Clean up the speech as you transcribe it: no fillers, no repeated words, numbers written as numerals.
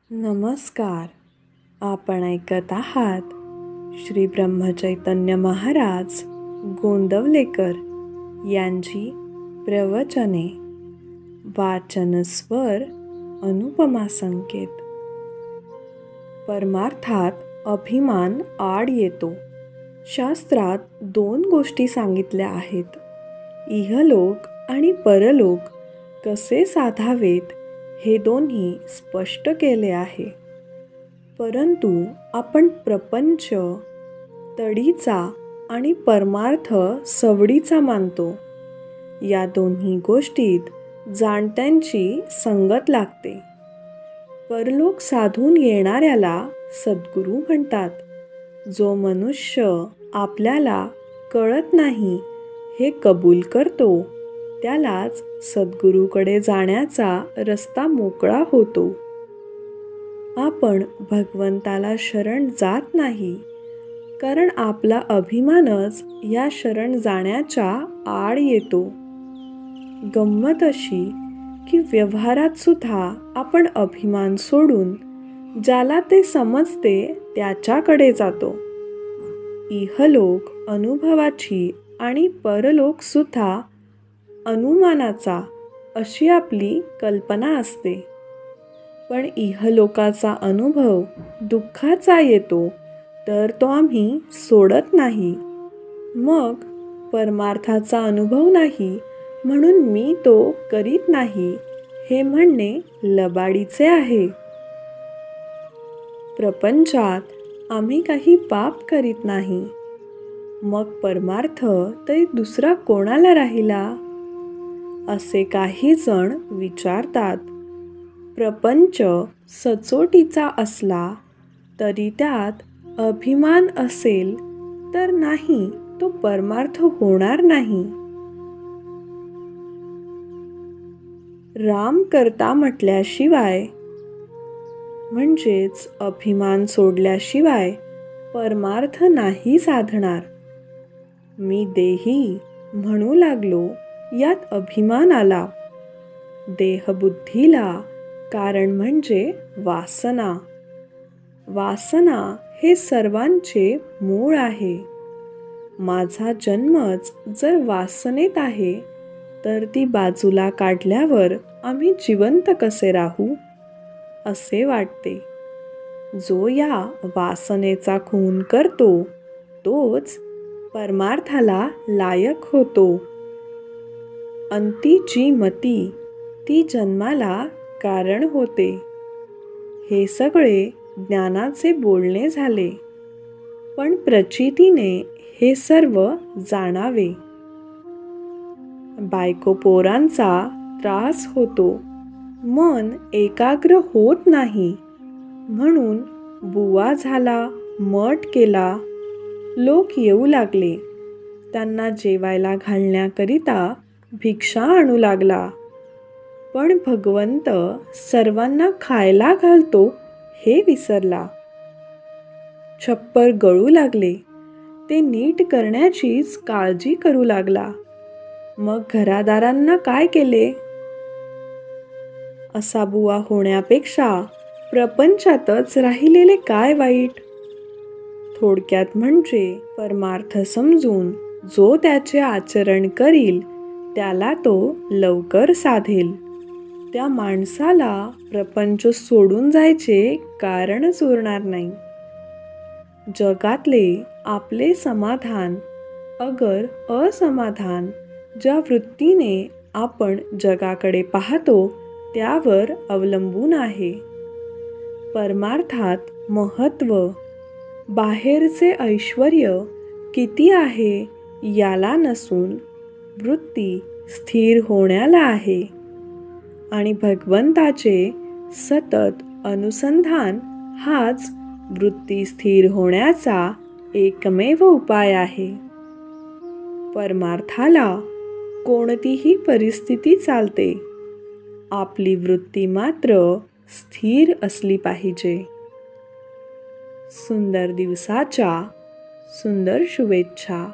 नमस्कार. आपण ऐकत आहात श्री ब्रह्मचैतन्य महाराज गोंदवलेकर यांची प्रवचने. वाचन स्वर अनुपमा संकेत. परमार्थात अभिमान आड येतो. शास्त्रात 2 गोष्टी सांगितल्या आहेत. इहलोक आणि परलोक कसे साधावेत हे दोन्ही स्पष्ट केले आहे. परंतु आपण प्रपंच तडीचा आणि परमार्थ सवडीचा मानतो. या दोन्ही गोष्टीत जाणत्यांची संगत लागते. परलोक साधून येणाऱ्याला सद्गुरू म्हणतात. जो मनुष्य आपल्याला कळत नाही हे कबूल करतो त्यालाच सद्गुरूकडे जाण्याचा रस्ता मोकळा होतो. आपण भगवंताला शरण जात नाही, कारण आपला अभिमानच या शरण जाण्याच्या आड येतो. गंमत अशी की व्यवहारात सुद्धा आपण अभिमान सोडून ज्याला ते समजते त्याच्याकडे जातो. इहलोक अनुभवाची आणि परलोक सुद्धा अनुमानाचा अशी आपली कल्पना असते. पण इहलोकाचा अनुभव दुःखाचा येतो तर तो आम्ही सोडत नाही. मग परमार्थाचा अनुभव नाही म्हणून मी तो करीत नाही हे म्हणणे लबाडीचे आहे. प्रपंचात आम्ही काही पाप करीत नाही, मग परमार्थ तरी दुसरा कोणाला राहिला असे काही जण विचारतात. प्रपंच सचोटीचा असला तरी त्यात अभिमान असेल तर नाही तो परमार्थ होणार नाही. राम करता म्हटल्याशिवाय म्हणजेच अभिमान सोडल्याशिवाय परमार्थ नाही साधणार. मी देही म्हणू लागलो यात अभिमान आला. देहबुद्धीला कारण म्हणजे वासना. वासना हे सर्वांचे मूळ आहे. माझा जन्मच जर वासनेत आहे तर ती बाजूला काढल्यावर आम्ही जिवंत कसे राहू असे वाटते. जो या वासनेचा खून करतो तोच परमार्थाला लायक होतो. अंती जी मती ती जन्माला कारण होते. हे सगळे ज्ञानाचे बोलणे झाले, पण प्रचितीने हे सर्व जाणावे. बायको पोरांचा त्रास होतो, मन एकाग्र होत नाही, म्हणून बुवा झाला, मठ केला. लोक येऊ लागले. त्यांना जेवायला घालण्याकरिता भिक्षा आणू लागला. पण भगवंत सर्वांना खायला घालतो हे विसरला. छप्पर गळू लागले. ते नीट करण्याचीच काळजी करू लागला. मग घरादारांना काय केले? असा बुवा होण्यापेक्षा प्रपंचातच राहिलेले काय वाईट. थोडक्यात म्हणजे परमार्थ समजून जो त्याचे आचरण करील त्याला तो लवकर साधेल. त्या माणसाला प्रपंच सोडून जायचे कारणच उरणार नाही. जगातले आपले समाधान अगर असमाधान ज्या वृत्तीने आपण जगाकडे पाहतो त्यावर अवलंबून आहे. परमार्थात महत्त्व बाहेरचे ऐश्वर्य किती आहे याला नसून वृत्ती स्थिर होण्याला आहे. आणि भगवंताचे सतत अनुसंधान हाच वृत्ती स्थिर होण्याचा एकमेव उपाय आहे. परमार्थाला कोणतीही परिस्थिती चालते, आपली वृत्ती मात्र स्थिर असली पाहिजे. सुंदर दिवसाच्या सुंदर शुभेच्छा.